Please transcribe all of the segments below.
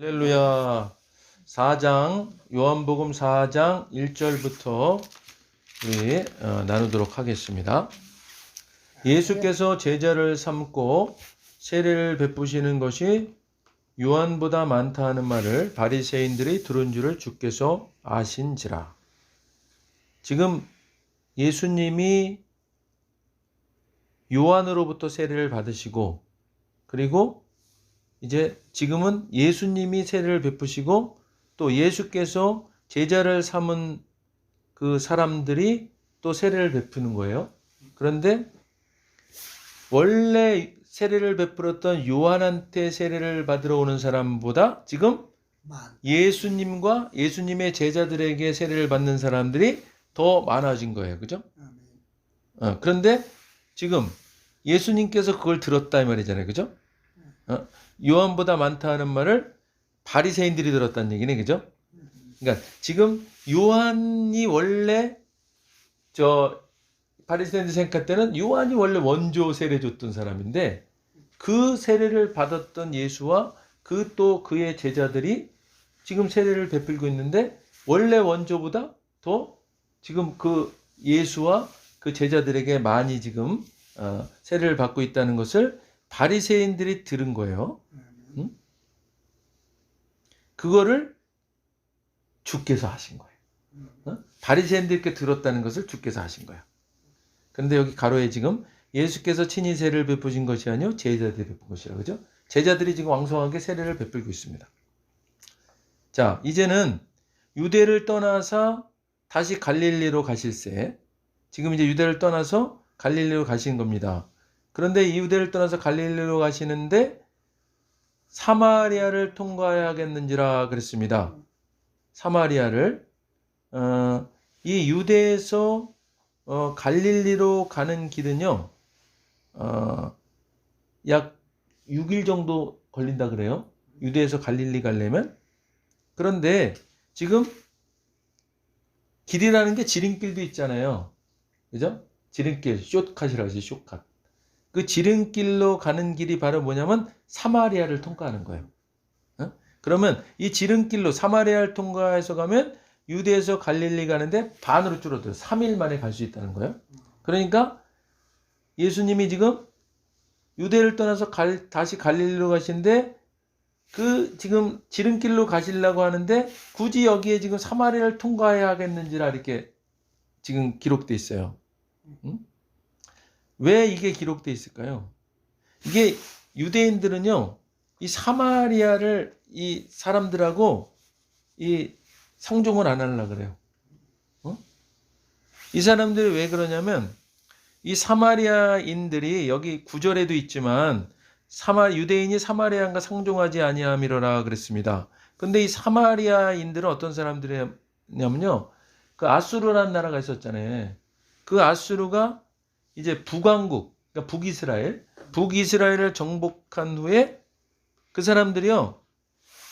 할렐루야. 4장 요한복음 4장 1절부터 우리 나누도록 하겠습니다. 예수께서 제자를 삼고 세례를 베푸시는 것이 요한보다 많다 하는 말을 바리새인들이 들은 줄을 주께서 아신지라. 지금 예수님이 요한으로부터 세례를 받으시고, 그리고 이제 지금은 예수님이 세례를 베푸시고 또 예수께서 제자를 삼은 그 사람들이 또 세례를 베푸는 거예요. 그런데 원래 세례를 베풀었던 요한한테 세례를 받으러 오는 사람보다 지금 예수님과 예수님의 제자들에게 세례를 받는 사람들이 더 많아진 거예요. 그죠? 그런데 지금 예수님께서 그걸 들었다 이 말이잖아요. 그죠? 요한보다 많다 하는 말을 바리새인들이 들었다는 얘기네. 그죠? 그러니까 지금 요한이 원래 바리새인들 생각할 때는 요한이 원래 원조 세례 줬던 사람인데, 그 세례를 받았던 예수와 또 그의 제자들이 지금 세례를 베풀고 있는데, 원래 원조보다 더 지금 그 예수와 그 제자들에게 많이 지금 세례를 받고 있다는 것을 바리새인들이 들은 거예요. 그거를 주께서 하신 거예요. 바리새인들께 들었다는 것을 주께서 하신 거예요. 그런데 여기 가로에 지금 예수께서 친히 세례를 베푸신 것이 아니요 제자들이 베푼 것이라. 그죠? 제자들이 지금 왕성하게 세례를 베풀고 있습니다. 자, 이제는 유대를 떠나서 다시 갈릴리로 가실새, 지금 이제 유대를 떠나서 갈릴리로 가신 겁니다. 그런데 이 유대를 떠나서 갈릴리로 가시는데 사마리아를 통과해야겠는지라 그랬습니다. 사마리아를 이 유대에서 갈릴리로 가는 길은요, 약 6일 정도 걸린다 그래요. 유대에서 갈릴리 가려면. 그런데 지금 길이라는 게 지름길도 있잖아요. 그죠? 지름길, 숏컷이라고 하지, 숏컷. 그 지름길로 가는 길이 바로 뭐냐면 사마리아를 통과하는 거예요. 그러면 이 지름길로 사마리아를 통과해서 가면 유대에서 갈릴리 가는데 반으로 줄어들어요. 3일 만에 갈 수 있다는 거예요. 그러니까 예수님이 지금 유대를 떠나서 다시 갈릴리로 가시는데, 그 지금 지름길로 가시려고 하는데 굳이 여기에 지금 사마리아를 통과해야 하겠는지라 이렇게 지금 기록돼 있어요. 왜 이게 기록돼 있을까요? 이게 유대인들은요, 이 사마리아를 이 사람들하고 이 상종을 안 하려고 그래요. 이 사람들이 왜 그러냐면, 이 사마리아인들이 여기 9절에도 있지만 유대인이 사마리아인과 상종하지 아니함이로라 그랬습니다. 근데 이 사마리아인들은 어떤 사람들이냐면요, 그 아수르라는 나라가 있었잖아요. 그 아수르가 이제 북왕국, 그러니까 북이스라엘을 정복한 후에 그 사람들이요,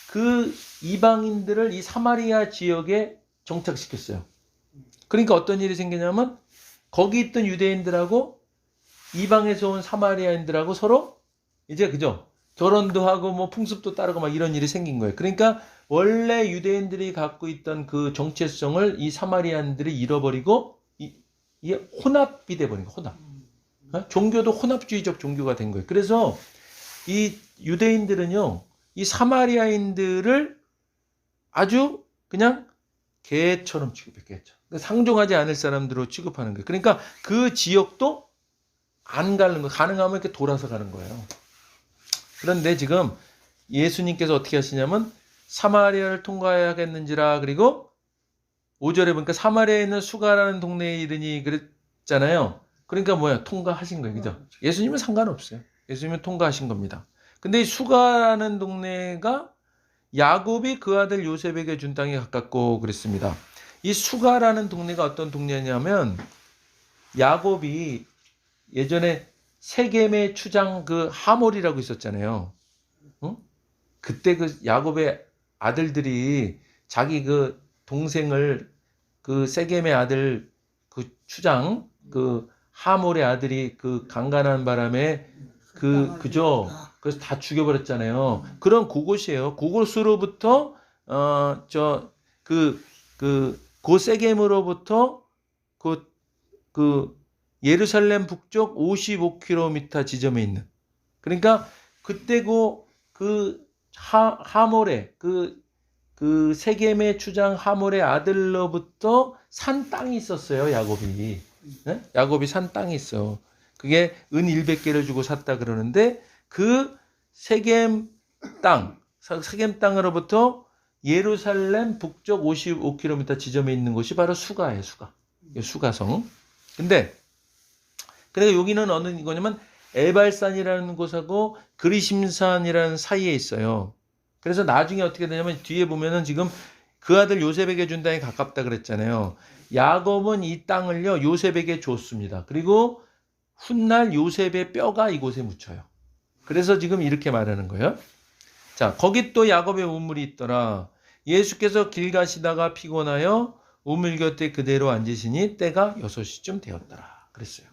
그 이방인들을 이 사마리아 지역에 정착시켰어요. 그러니까 어떤 일이 생기냐면, 거기 있던 유대인들하고 이방에서 온 사마리아인들하고 서로 이제, 그죠? 결혼도 하고 뭐 풍습도 따르고 막 이런 일이 생긴 거예요. 그러니까 원래 유대인들이 갖고 있던 그 정체성을 이 사마리아인들이 잃어버리고 이게 혼합이 돼버린 거예요. 혼합. 종교도 혼합주의적 종교가 된 거예요. 그래서 이 유대인들은요, 이 사마리아인들을 아주 그냥 개처럼 취급해요. 개처럼. 상종하지 않을 사람들로 취급하는 거예요. 그러니까 그 지역도 안 가는 거예요. 가능하면 이렇게 돌아서 가는 거예요. 그런데 지금 예수님께서 어떻게 하시냐면 사마리아를 통과해야겠는지라, 그리고 5절에 보니까 사마리아에 있는 수가라는 동네에 이르니 그랬잖아요. 그러니까 뭐야? 통과하신 거예요. 그죠? 예수님은 상관없어요. 예수님은 통과하신 겁니다. 근데 이 수가라는 동네가 야곱이 그 아들 요셉에게 준 땅에 가깝고 그랬습니다. 이 수가라는 동네가 어떤 동네냐면, 야곱이 예전에 세겜의 추장 그 하몰이라고 있었잖아요. 그때 그 야곱의 아들들이 자기 그 동생을, 그 세겜의 아들 그 추장 그 하몰의 아들이 그 강간한 바람에 그죠? 그래서 다 죽여버렸잖아요. 그런 그곳이에요. 그곳으로부터 그 세겜으로부터 그 예루살렘 북쪽 55km 지점에 있는. 그러니까 그때 그 하몰의 그 세겜의 추장 하몰의 아들로부터 산 땅이 있었어요. 야곱이. 네? 야곱이 산 땅이 있어. 그게 은 100개를 주고 샀다 그러는데 그 세겜 땅으로부터 예루살렘 북쪽 55km 지점에 있는 곳이 바로 수가예요. 수가성. 근데 여기는 어느 거냐면 에발산이라는 곳하고 그리심산이라는 사이에 있어요. 그래서 나중에 어떻게 되냐면 뒤에 보면은 지금 그 아들 요셉에게 준 땅이 가깝다 그랬잖아요. 야곱은 이 땅을요 요셉에게 줬습니다. 그리고 훗날 요셉의 뼈가 이곳에 묻혀요. 그래서 지금 이렇게 말하는 거예요. 자, 거기 또 야곱의 우물이 있더라. 예수께서 길 가시다가 피곤하여 우물 곁에 그대로 앉으시니 때가 6시쯤 되었더라. 그랬어요.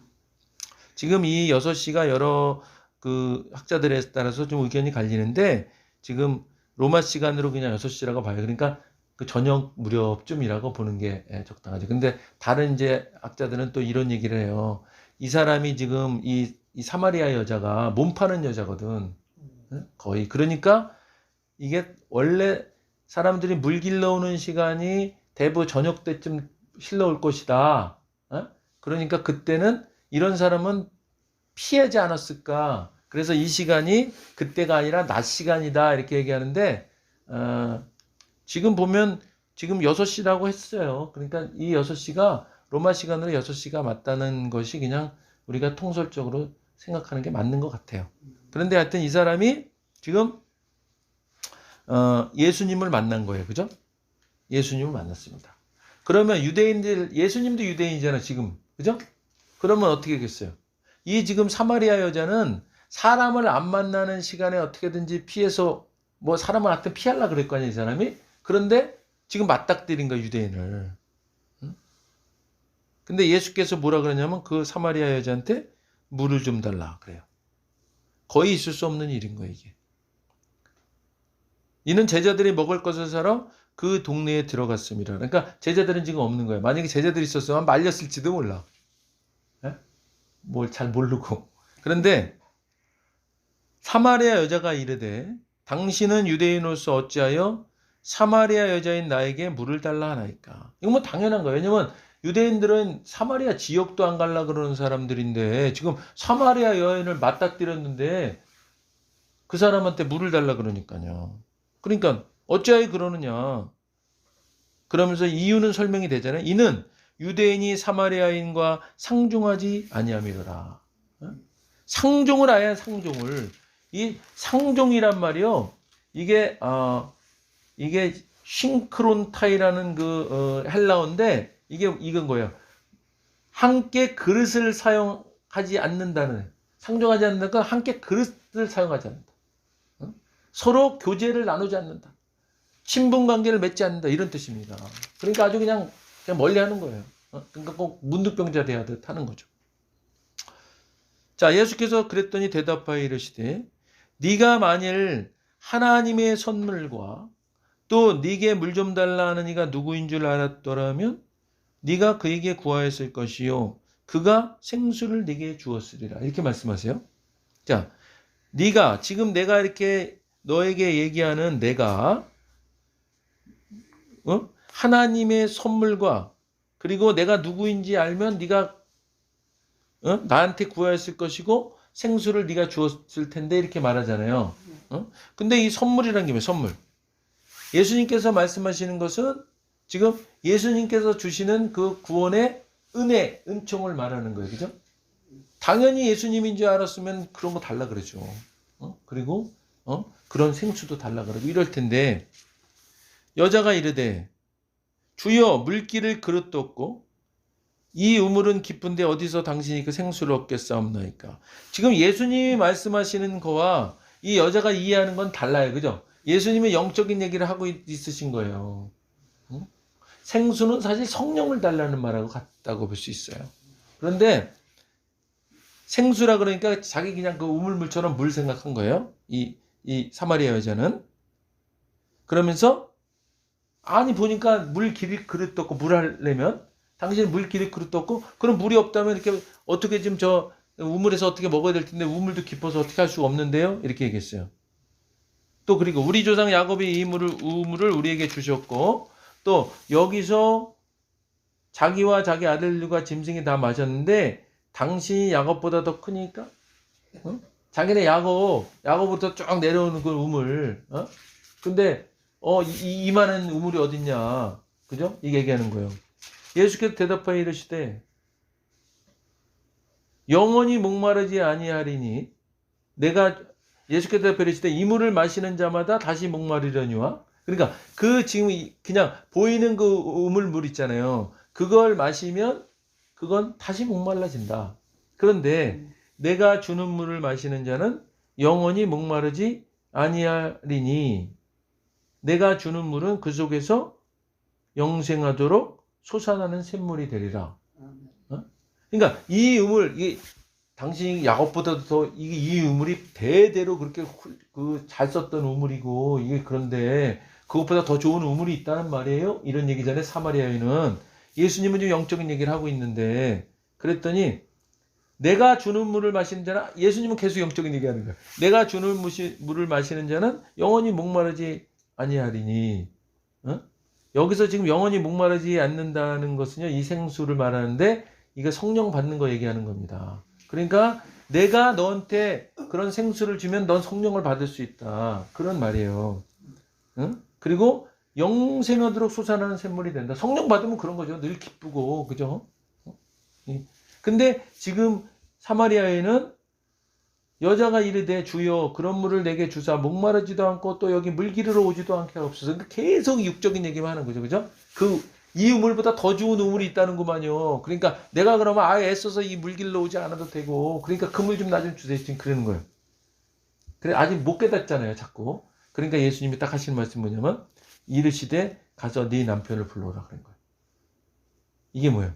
지금 이 6시가 여러 그 학자들에 따라서 좀 의견이 갈리는데 지금 로마 시간으로 그냥 6시라고 봐요. 그러니까 그 저녁 무렵쯤이라고 보는 게 적당하죠. 근데 다른 이제 학자들은 또 이런 얘기를 해요. 이 사람이 지금 이 사마리아 여자가 몸 파는 여자거든. 거의. 그러니까 이게 원래 사람들이 물 길러오는 시간이 대부 저녁 때쯤 실러올 것이다. 그러니까 그때는 이런 사람은 피하지 않았을까. 그래서 이 시간이 그때가 아니라 낮 시간이다. 이렇게 얘기하는데 지금 보면 지금 6시라고 했어요. 그러니까 이 6시가 로마 시간으로 6시가 맞다는 것이 그냥 우리가 통설적으로 생각하는 게 맞는 것 같아요. 그런데 하여튼 이 사람이 지금 예수님을 만난 거예요. 그죠? 예수님을 만났습니다. 그러면 예수님도 유대인이잖아요. 지금. 그죠? 그러면 어떻게 하겠어요? 이 지금 사마리아 여자는 사람을 안 만나는 시간에 어떻게든지 피해서 뭐 사람을 하여튼 피하려고 그럴 거 아니에요. 이 사람이. 그런데 지금 맞닥뜨린 거야. 유대인을. 근데 예수께서 뭐라 그러냐면 그 사마리아 여자한테 물을 좀 달라 그래요. 거의 있을 수 없는 일인 거예요. 이게. 이는 제자들이 먹을 것을 사러 그 동네에 들어갔습니다. 그러니까 제자들은 지금 없는 거예요. 만약에 제자들이 있었으면 말렸을지도 몰라. 뭘 잘 모르고. 그런데 사마리아 여자가 이르되 당신은 유대인으로서 어찌하여 사마리아 여자인 나에게 물을 달라 하나이까. 이거 뭐 당연한 거예요. 왜냐면 유대인들은 사마리아 지역도 안 갈라 그러는 사람들인데 지금 사마리아 여인을 맞닥뜨렸는데 그 사람한테 물을 달라 그러니까요. 그러니까 어찌하여 그러느냐. 그러면서 이유는 설명이 되잖아요. 이는 유대인이 사마리아인과 상종하지 아니함이로라. 상종을 아예 상종을. 이 상종이란 말이요. 이게 싱크론타이라는 그 헬라어인데 이게 이건 거예요. 함께 그릇을 사용하지 않는다는, 상종하지 않는다는 함께 그릇을 사용하지 않는다. 서로 교제를 나누지 않는다. 친분 관계를 맺지 않는다. 이런 뜻입니다. 그러니까 아주 그냥 멀리 하는 거예요. 그러니까 꼭 문득병자 돼야 하는 거죠. 자, 예수께서 그랬더니 대답하여 이르시되 네가 만일 하나님의 선물과 또 네게 물 좀 달라 하는 이가 누구인 줄 알았더라면 네가 그에게 구하였을 것이요 그가 생수를 네게 주었으리라. 이렇게 말씀하세요. 자, 네가 지금 내가 이렇게 너에게 얘기하는 내가 하나님의 선물과 그리고 내가 누구인지 알면 네가 나한테 구하였을 것이고 생수를 네가 주었을 텐데 이렇게 말하잖아요. 근데 이 선물이란 게 뭐예요? 선물. 예수님께서 말씀하시는 것은 지금 예수님께서 주시는 그 구원의 은혜, 은총을 말하는 거예요. 그죠? 당연히 예수님인 줄 알았으면 그런 거 달라 그러죠. 그리고 그런 생수도 달라 그러고 이럴 텐데 여자가 이르되 주여 물기를 그릇도 없고 이 우물은 깊은데 어디서 당신이 그 생수를 얻겠사옵나이까. 지금 예수님이 말씀하시는 거와 이 여자가 이해하는 건 달라요. 그죠? 예수님이 영적인 얘기를 하고 있으신 거예요. 생수는 사실 성령을 달라는 말하고 같다고 볼 수 있어요. 그런데 생수라 그러니까 자기 그냥 그 우물물처럼 물 생각한 거예요. 이 사마리아 여자는. 그러면서 아니 보니까 물 그릇도 없고 물 하려면 당신 물 그릇도 없고 그럼 물이 없다면 이렇게 어떻게 지금 저 우물에서 어떻게 먹어야 될 텐데 우물도 깊어서 어떻게 할 수가 없는데요? 이렇게 얘기했어요. 또 그리고 우리 조상 야곱이 이 우물을 우리에게 주셨고 또 여기서 자기와 자기 아들들과 짐승이 다 마셨는데 당신이 야곱보다 더 크니까 어? 자기네 야곱부터 쭉 내려오는 그 우물 근데 이만한 우물이 어딨냐 그죠? 이게 얘기하는 거예요. 예수께서 대답하여 이르시되 영원히 목마르지 아니하리니 내가 예수께서 대답하여 이르시되 이 물을 마시는 자마다 다시 목마르려니와 그러니까 그 지금 그냥 보이는 그 우물물 있잖아요. 그걸 마시면 그건 다시 목말라진다. 그런데 내가 주는 물을 마시는 자는 영원히 목마르지 아니하리니 내가 주는 물은 그 속에서 영생하도록 솟아나는 샘물이 되리라. 그러니까 이 우물, 당신이 야곱보다도 더 이 우물이 대대로 그렇게 잘 썼던 우물이고 이게 그런데 그것보다 더 좋은 우물이 있다는 말이에요. 이런 얘기잖아요. 사마리아인은 예수님은 좀 영적인 얘기를 하고 있는데 그랬더니 내가 주는 물을 마시는 자는 예수님은 계속 영적인 얘기하는 거예요. 내가 주는 물을 마시는 자는 영원히 목마르지 아니하리니 여기서 지금 영원히 목마르지 않는다는 것은요 이 생수를 말하는데 이거 성령 받는 거 얘기하는 겁니다. 그러니까 내가 너한테 그런 생수를 주면 넌 성령을 받을 수 있다 그런 말이에요. 그리고 영생하도록 솟아나는 샘물이 된다. 성령 받으면 그런 거죠. 늘 기쁘고 그죠? 근데 지금 사마리아에는 여자가 이르되 주여 그런 물을 내게 주사 목마르지도 않고 또 여기 물 기르러 오지도 않게 하옵소서. 그러니까 계속 육적인 얘기만 하는 거죠. 그죠? 이 우물보다 더 좋은 우물이 있다는구만요. 그러니까 내가 그러면 아예 애써서 이 물 길러 오지 않아도 되고 그러니까 그 물 좀 나 좀 주세요. 지금 그러는 거예요. 그래 아직 못 깨닫잖아요. 자꾸. 그러니까 예수님이 딱 하시는 말씀이 뭐냐면 이르시되 가서 네 남편을 불러오라 그런 거예요. 이게 뭐예요?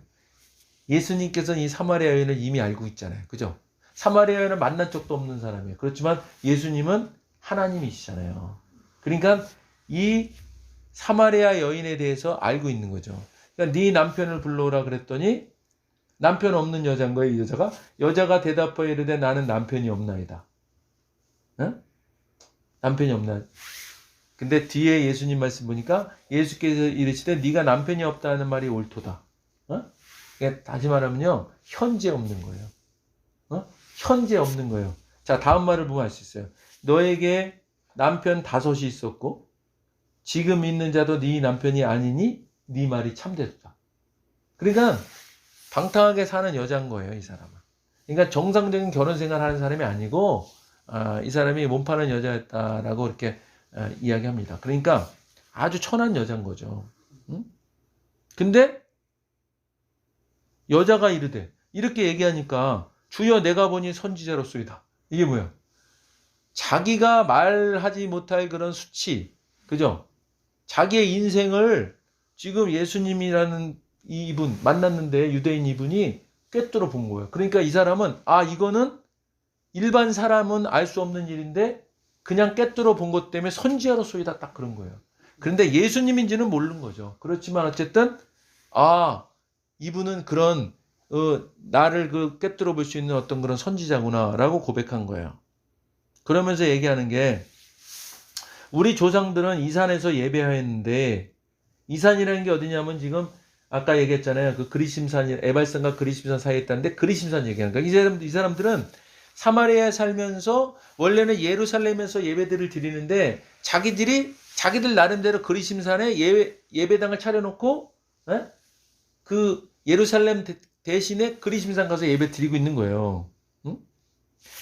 예수님께서는 이 사마리아 여인을 이미 알고 있잖아요. 그죠? 사마리아 여인을 만난 적도 없는 사람이에요. 그렇지만 예수님은 하나님이시잖아요. 그러니까 이 사마리아 여인에 대해서 알고 있는 거죠. 그러니까 네 남편을 불러오라 그랬더니 남편 없는 여자인 거예요. 이 여자가 대답하여 이르되 나는 남편이 없나이다. 남편이 없나. 근데 뒤에 예수님 말씀 보니까 예수께서 이르시되 네가 남편이 없다는 말이 옳도다. 그러니까 다시 말하면요 현재 없는 거예요. 현재 없는 거예요. 자 다음 말을 보면 알 수 있어요. 너에게 남편 5이 있었고 지금 있는 자도 네 남편이 아니니 네 말이 참되다. 그러니까 방탕하게 사는 여자인 거예요. 이 사람은. 그러니까 정상적인 결혼 생활하는 사람이 아니고 이 사람이 몸 파는 여자였다라고 이렇게 이야기합니다. 그러니까 아주 천한 여자인 거죠. 근데 여자가 이르되 이렇게 얘기하니까 주여 내가 보니 선지자로소이다. 이게 뭐야? 자기가 말하지 못할 그런 수치, 그죠? 자기의 인생을 지금 예수님이라는 이분 만났는데 유대인 이분이 꿰뚫어 본 거예요. 그러니까 이 사람은 이거는 일반 사람은 알 수 없는 일인데 그냥 꿰뚫어 본 것 때문에 선지자로소이다 딱 그런 거예요. 그런데 예수님인지는 모르는 거죠. 그렇지만 어쨌든 이분은 그런 나를 꿰뚫어 볼 수 있는 어떤 그런 선지자구나라고 고백한 거예요. 그러면서 얘기하는 게 우리 조상들은 이 산에서 예배하였는데 이 산이라는 게 어디냐면 지금 아까 얘기했잖아요. 그 그리심산 에발산과 그리심산 사이에 있다는데 그리심산 얘기하는 거예요. 이 사람들은 사마리아에 살면서 원래는 예루살렘에서 예배들을 드리는데 자기들 나름대로 그리심산에 예배당을 차려놓고 그 예루살렘 대신에 그리심산 가서 예배 드리고 있는 거예요.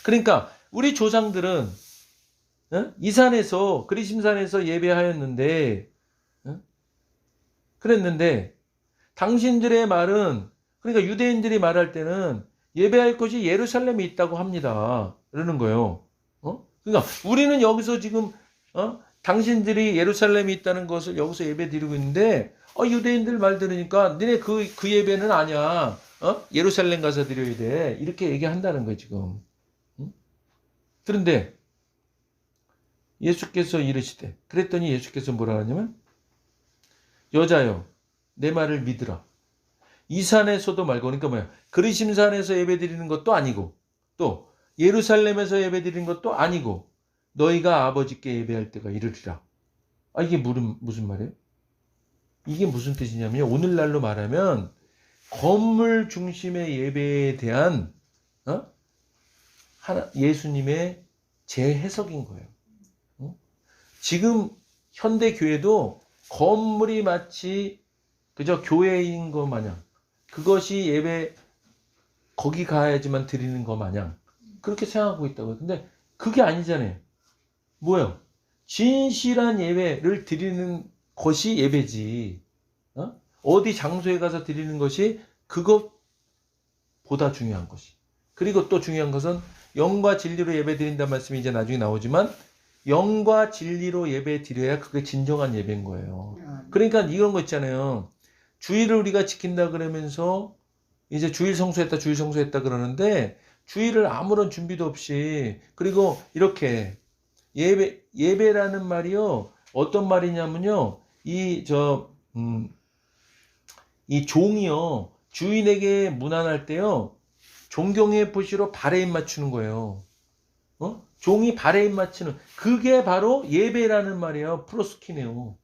그러니까 우리 조상들은 이 산에서 그리심산에서 예배하였는데 그랬는데 당신들의 말은 그러니까 유대인들이 말할 때는 예배할 곳이 예루살렘에 있다고 합니다. 그러는 거예요. 그러니까 우리는 여기서 지금 당신들이 예루살렘에 있다는 것을 여기서 예배 드리고 있는데 유대인들 말 들으니까 너네 그 예배는 아니야. 예루살렘 가서 드려야 돼. 이렇게 얘기한다는 거예요, 지금. 응? 그런데 예수께서 이르시되, 그랬더니 예수께서 뭐라 하냐면, 여자여, 내 말을 믿으라. 이 산에서도 말고, 그러니까 뭐야, 그리심산에서 예배드리는 것도 아니고, 또 예루살렘에서 예배드리는 것도 아니고, 너희가 아버지께 예배할 때가 이르리라. 이게 무슨 말이에요? 이게 무슨 뜻이냐면, 오늘날로 말하면 건물 중심의 예배에 대한 예수님의 재해석인 거예요. 지금 현대 교회도 건물이 마치 그저 교회인 것 마냥, 그것이 예배 거기 가야지만 드리는 것 마냥 그렇게 생각하고 있다고요. 근데 그게 아니잖아요. 뭐예요? 진실한 예배를 드리는 것이 예배지. 어디 장소에 가서 드리는 것이 그것보다 중요한 것이. 그리고 또 중요한 것은 영과 진리로 예배 드린다는 말씀이 이제 나중에 나오지만, 영과 진리로 예배 드려야 그게 진정한 예배인 거예요. 그러니까 이런 거 있잖아요. 주일을 우리가 지킨다 그러면서 이제 주일 성수했다 그러는데, 주일을 아무런 준비도 없이, 그리고 이렇게 예배라는 말이요, 어떤 말이냐면요, 이 종이요, 주인에게 문안할 때요, 존경의 표시로 발에 입 맞추는 거예요. 종이 발에 입 맞추는, 그게 바로 예배라는 말이에요. 프로스키네요.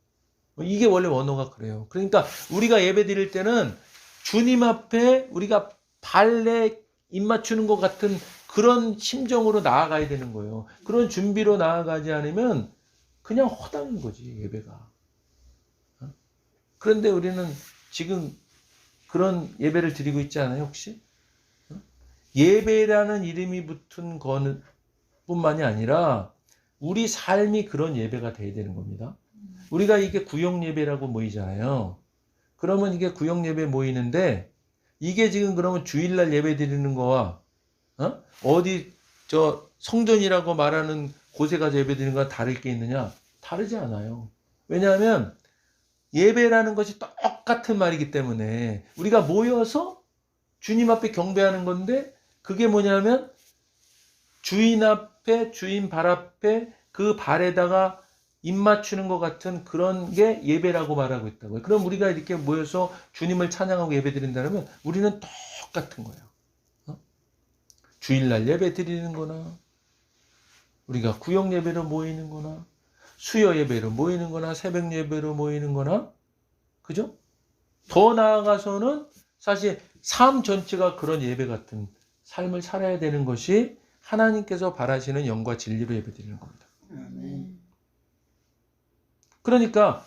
이게 원래 원어가 그래요. 그러니까 우리가 예배 드릴 때는 주님 앞에 우리가 발에 입 맞추는 것 같은 그런 심정으로 나아가야 되는 거예요. 그런 준비로 나아가지 않으면 그냥 허당인 거지, 예배가. 그런데 우리는 지금 그런 예배를 드리고 있지 않아요, 혹시? 예배라는 이름이 붙은 거는 뿐만이 아니라 우리 삶이 그런 예배가 돼야 되는 겁니다. 우리가 이게 구역 예배라고 모이잖아요. 그러면 이게 구역 예배 모이는데, 이게 지금 그러면 주일날 예배 드리는 거와 어디 성전이라고 말하는 곳에 가서 예배 드리는 거와 다를 게 있느냐? 다르지 않아요. 왜냐하면 예배라는 것이 똑같은 말이기 때문에 우리가 모여서 주님 앞에 경배하는 건데, 그게 뭐냐면 주인 앞에, 주인 발 앞에 그 발에다가 입 맞추는 것 같은 그런 게 예배라고 말하고 있다고요. 그럼 우리가 이렇게 모여서 주님을 찬양하고 예배 드린다면 우리는 똑같은 거예요. 주일날 예배 드리는 거나, 우리가 구역 예배로 모이는 거나, 수요 예배로 모이는 거나, 새벽 예배로 모이는 거나, 그죠? 더 나아가서는 사실 삶 전체가 그런 예배 같은 삶을 살아야 되는 것이 하나님께서 바라시는 영과 진리로 예배 드리는 겁니다. 그러니까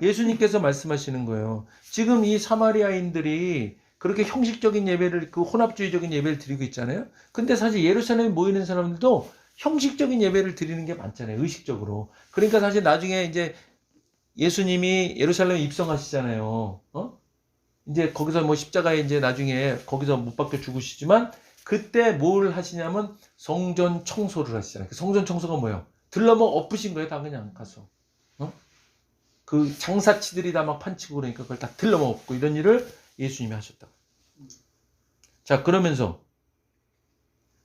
예수님께서 말씀하시는 거예요. 지금 이 사마리아인들이 그렇게 형식적인 예배를, 그 혼합주의적인 예배를 드리고 있잖아요. 근데 사실 예루살렘에 모이는 사람들도 형식적인 예배를 드리는 게 많잖아요. 의식적으로. 그러니까 사실 나중에 이제 예수님이 예루살렘에 입성하시잖아요. 이제 거기서 뭐 십자가에 이제 나중에 거기서 못 박혀 죽으시지만, 그때 뭘 하시냐면 성전 청소를 하시잖아요. 그 성전 청소가 뭐예요? 들러먹 엎으신 거예요. 다 그냥 가서. 그 장사치들이 다 막 판치고 그러니까 그걸 다 들러먹고 이런 일을 예수님이 하셨다. 자, 그러면서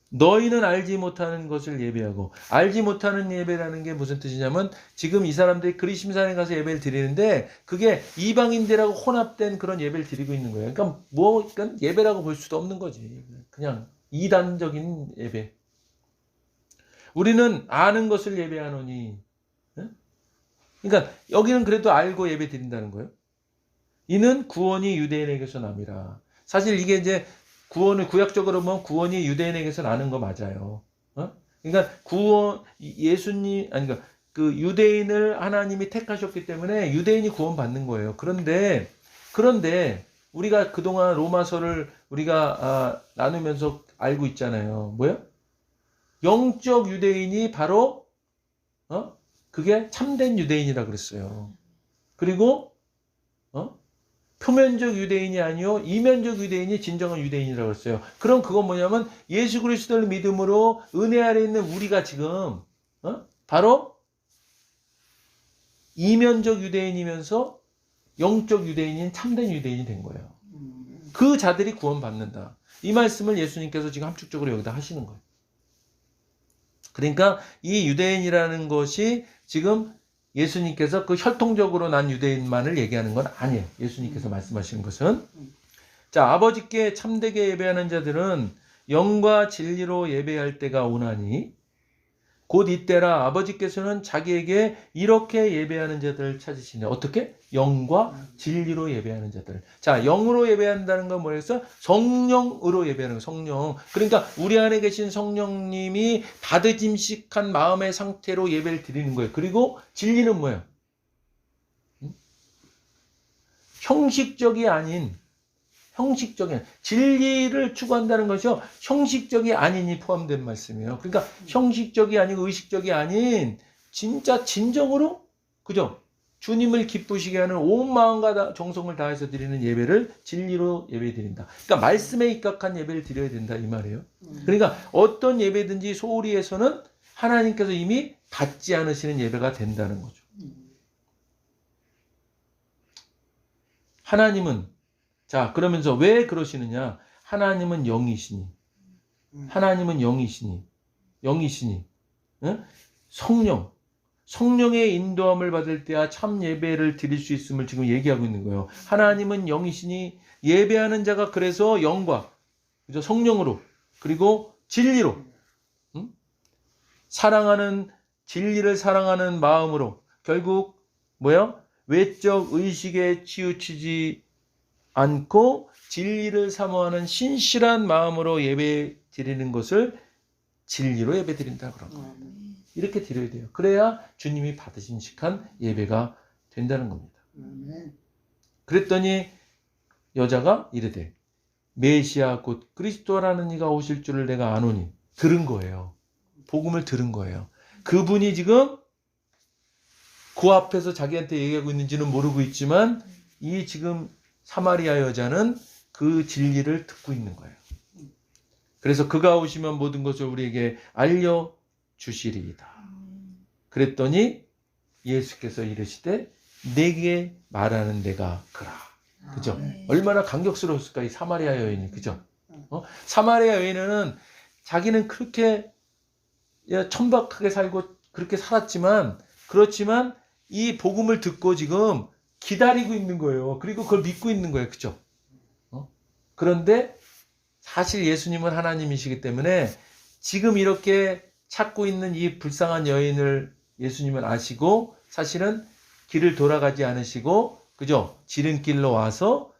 너희는 알지 못하는 것을 예배하고, 알지 못하는 예배라는 게 무슨 뜻이냐면, 지금 이 사람들이 그리심산에 가서 예배를 드리는데 그게 이방인들하고 혼합된 그런 예배를 드리고 있는 거예요. 그러니까 그러니까 예배라고 볼 수도 없는 거지. 그냥 이단적인 예배. 우리는 아는 것을 예배하노니. 그러니까 여기는 그래도 알고 예배 드린다는 거예요. 이는 구원이 유대인에게서 남이라. 사실 이게 이제 구원을 구약적으로 보면 구원이 유대인에게서 나는 거 맞아요. 그러니까 예수님, 아니, 그러니까 그 유대인을 하나님이 택하셨기 때문에 유대인이 구원 받는 거예요. 그런데 우리가 그동안 로마서를 우리가 나누면서 알고 있잖아요. 뭐요? 영적 유대인이 바로 그게 참된 유대인이라 그랬어요. 그리고 표면적 유대인이 아니요 이면적 유대인이 진정한 유대인이라고 했어요. 그럼 그건 뭐냐면 예수 그리스도를 믿음으로 은혜 아래 있는 우리가 지금 바로 이면적 유대인이면서 영적 유대인인 참된 유대인이 된 거예요. 그 자들이 구원받는다. 이 말씀을 예수님께서 지금 함축적으로 여기다 하시는 거예요. 그러니까 이 유대인이라는 것이 지금 예수님께서 그 혈통적으로 난 유대인만을 얘기하는 건 아니에요. 예수님께서 말씀하시는 것은. 자, 아버지께 참되게 예배하는 자들은 영과 진리로 예배할 때가 오나니 곧 이때라 아버지께서는 자기에게 이렇게 예배하는 자들을 찾으시네. 어떻게? 영과 진리로 예배하는 자들. 자, 영으로 예배한다는 건 뭐였어? 성령으로 예배하는 거. 성령. 그러니까 우리 안에 계신 성령님이 다듬직한 마음의 상태로 예배를 드리는 거예요. 그리고 진리는 뭐예요? 형식적이 아닌 진리를 추구한다는 것이요, 형식적이 아닌이 포함된 말씀이에요. 그러니까 형식적이 아니고 의식적이 아닌 진짜 진정으로, 그죠? 주님을 기쁘시게 하는 온 마음과 정성을 다해서 드리는 예배를 진리로 예배 드린다. 그러니까 말씀에 입각한 예배를 드려야 된다, 이 말이에요. 그러니까 어떤 예배든지 소홀히 해서는 하나님께서 이미 받지 않으시는 예배가 된다는 거죠. 하나님은, 자, 그러면서 왜 그러시느냐? 하나님은 영이시니, 응? 성령의 인도함을 받을 때야 참 예배를 드릴 수 있음을 지금 얘기하고 있는 거예요. 하나님은 영이시니 예배하는 자가 그래서 영과, 그죠? 성령으로, 그리고 진리로, 응? 진리를 사랑하는 마음으로, 결국 뭐야? 외적 의식에 치우치지 않고 진리를 사모하는 신실한 마음으로 예배 드리는 것을 진리로 예배 드린다 그런 거예요. 이렇게 드려야 돼요. 그래야 주님이 받으신 식한 예배가 된다는 겁니다. 그랬더니 여자가 이르되 메시아 곧 그리스도라는 이가 오실 줄을 내가 아노니. 들은 거예요. 복음을 들은 거예요. 그분이 지금 그 앞에서 자기한테 얘기하고 있는지는 모르고 있지만 이 지금 사마리아 여자는 그 진리를 듣고 있는 거예요. 그래서 그가 오시면 모든 것을 우리에게 알려주시리이다. 그랬더니 예수께서 이르시되 내게 말하는 내가 그라. 그죠? 얼마나 감격스러웠을까, 이 사마리아 여인이. 그죠? 사마리아 여인은 자기는 그렇게 천박하게 살고 그렇게 살았지만, 그렇지만 이 복음을 듣고 지금 기다리고 있는 거예요. 그리고 그걸 믿고 있는 거예요. 그죠? 그런데 사실 예수님은 하나님이시기 때문에 지금 이렇게 찾고 있는 이 불쌍한 여인을 예수님은 아시고 사실은 길을 돌아가지 않으시고, 그죠? 지름길로 와서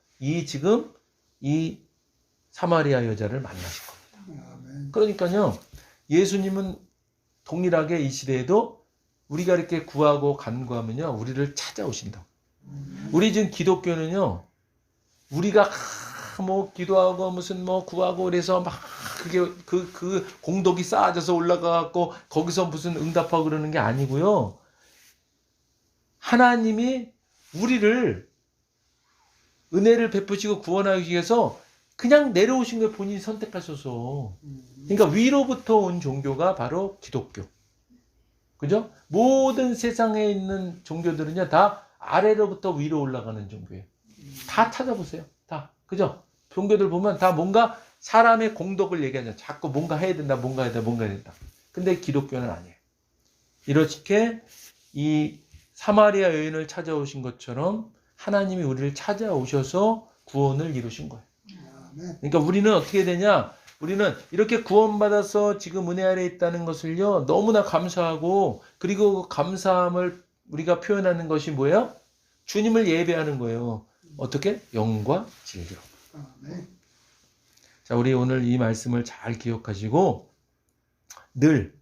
지금 이 사마리아 여자를 만나신 겁니다. 그러니까요, 예수님은 동일하게 이 시대에도 우리가 이렇게 구하고 간구하면요, 우리를 찾아오신다고. 우리 지금 기독교는요, 우리가 뭐 기도하고 무슨 뭐 구하고 그래서 막 그게 그 공덕이 쌓아져서 올라가고 거기서 무슨 응답하고 그러는 게 아니고요. 하나님이 우리를 은혜를 베푸시고 구원하기 위해서 그냥 내려오신 거예요. 본인이 선택하셔서. 그러니까 위로부터 온 종교가 바로 기독교. 그죠? 모든 세상에 있는 종교들은요, 다 아래로부터 위로 올라가는 종교예요. 다 찾아보세요. 다. 그죠? 종교들 보면 다 뭔가 사람의 공덕을 얘기하잖아요. 자꾸 뭔가 해야 된다, 뭔가 해야 된다, 뭔가 해야 된다. 근데 기독교는 아니에요. 이렇게 이 사마리아 여인을 찾아오신 것처럼 하나님이 우리를 찾아오셔서 구원을 이루신 거예요. 그러니까 우리는 어떻게 되냐? 우리는 이렇게 구원받아서 지금 은혜 아래에 있다는 것을요, 너무나 감사하고, 그리고 그 감사함을 우리가 표현하는 것이 뭐예요? 주님을 예배하는 거예요. 어떻게? 영과 진리로. 자, 우리 오늘 이 말씀을 잘 기억하시고 늘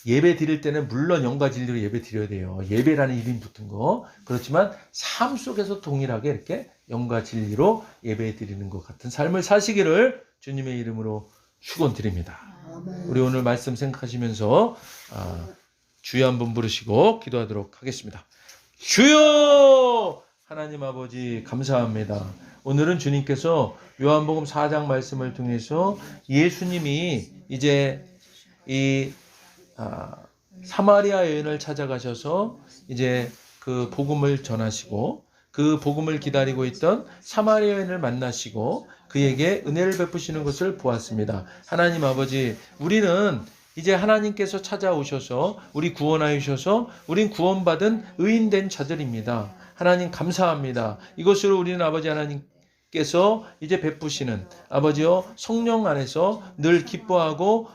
예배 드릴 때는 물론 영과 진리로 예배 드려야 돼요. 예배라는 이름이 붙은 거. 그렇지만 삶 속에서 동일하게 이렇게 영과 진리로 예배 드리는 것 같은 삶을 사시기를 주님의 이름으로 축원드립니다. 우리 오늘 말씀 생각하시면서 주여 한번 부르시고 기도하도록 하겠습니다. 주여! 하나님 아버지 감사합니다. 오늘은 주님께서 요한복음 4장 말씀을 통해서 예수님이 이제 이 사마리아 여인을 찾아가셔서 이제 그 복음을 전하시고, 그 복음을 기다리고 있던 사마리아인을 만나시고 그에게 은혜를 베푸시는 것을 보았습니다. 하나님 아버지, 우리는 이제 하나님께서 찾아오셔서 우리 구원하여 주셔서 우린 구원받은 의인된 자들입니다. 하나님 감사합니다. 이것으로 우리는 아버지 하나님께서 이제 베푸시는 아버지여 성령 안에서 늘 기뻐하고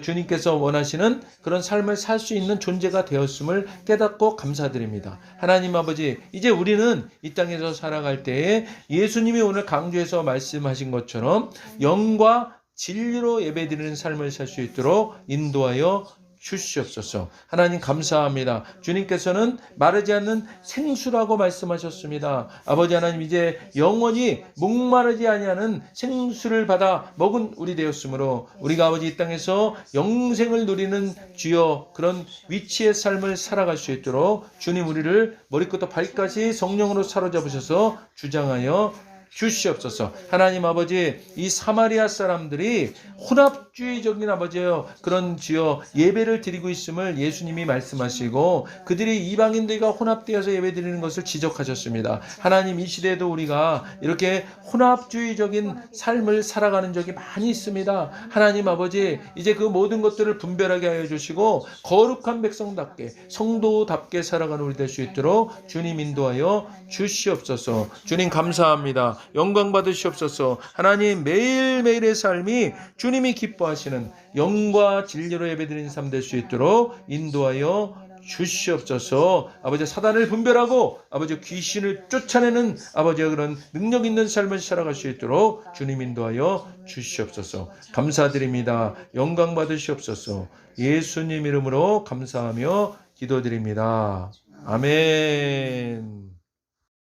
주님께서 원하시는 그런 삶을 살 수 있는 존재가 되었음을 깨닫고 감사드립니다. 하나님 아버지, 이제 우리는 이 땅에서 살아갈 때에 예수님이 오늘 강조해서 말씀하신 것처럼 영과 진리로 예배드리는 삶을 살 수 있도록 인도하여 주시옵소서. 하나님 감사합니다. 주님께서는 마르지 않는 생수라고 말씀하셨습니다. 아버지 하나님, 이제 영원히 목마르지 아니하는 생수를 받아 먹은 우리 되었으므로 우리가 아버지 이 땅에서 영생을 누리는 주여 그런 위치의 삶을 살아갈 수 있도록 주님 우리를 머리부터 발까지 성령으로 사로잡으셔서 주장하여 주시옵소서. 하나님 아버지, 이 사마리아 사람들이 혼합주의적인 아버지여 그런 주여 예배를 드리고 있음을 예수님이 말씀하시고 그들이 이방인들과 혼합되어서 예배드리는 것을 지적하셨습니다. 하나님, 이 시대에도 우리가 이렇게 혼합주의적인 삶을 살아가는 적이 많이 있습니다. 하나님 아버지, 이제 그 모든 것들을 분별하게 하여 주시고 거룩한 백성답게 성도답게 살아가는 우리 될 수 있도록 주님 인도하여 주시옵소서. 주님 감사합니다. 영광 받으시옵소서. 하나님, 매일매일의 삶이 주님이 기뻐하시는 영과 진리로 예배드리는 삶 될 수 있도록 인도하여 주시옵소서. 아버지, 사단을 분별하고 아버지 귀신을 쫓아내는 아버지 그런 능력 있는 삶을 살아갈 수 있도록 주님 인도하여 주시옵소서. 감사드립니다. 영광 받으시옵소서. 예수님 이름으로 감사하며 기도드립니다. 아멘.